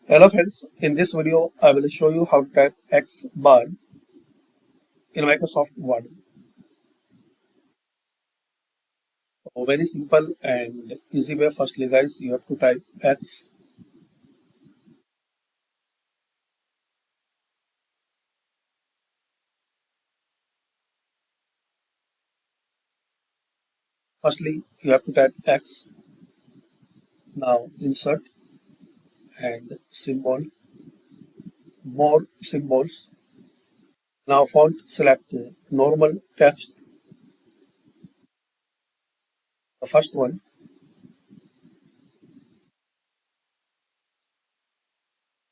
Hello friends, in this video I will show you how to type X bar in Microsoft Word. Very simple and easy way. Firstly guys, you have to type X. Firstly you have to type X. Now insert and symbol, more symbols. Now font, select normal text, the first one,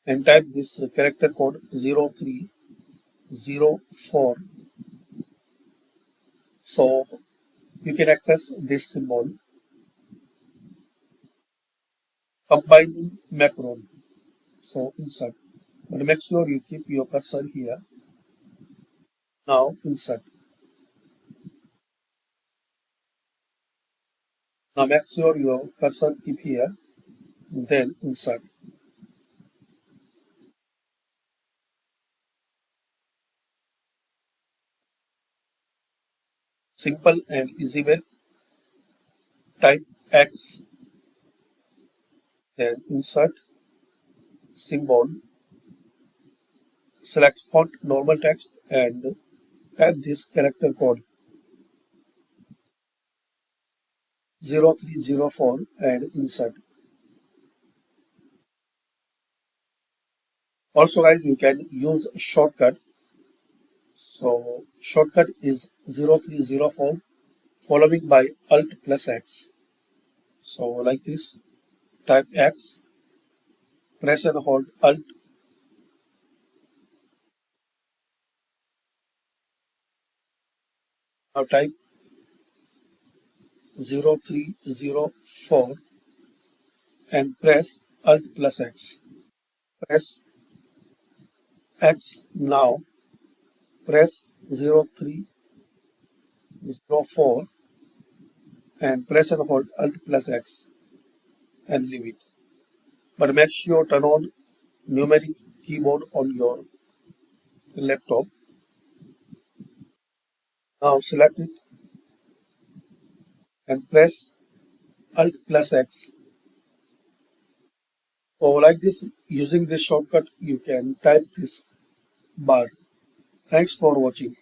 and type this character code 0304. So you can access this symbol. Combining macron. So insert. But make sure you keep your cursor here. Now insert. Now make sure your cursor keep here. Then insert. Simple and easy way. Type X. Then insert. Symbol. Select font normal text and type this character code 0304 and insert. Also guys, you can use a shortcut. So shortcut is 0304 following by Alt plus X. So like this, type X, press and hold Alt. Now type 0304 and press Alt plus X. Press X now. Press 0304 and press and hold Alt plus X and leave it. But make sure turn on numeric keyboard on your laptop. Now select it and press Alt plus X. So like this, using this shortcut, you can type this bar. Thanks for watching.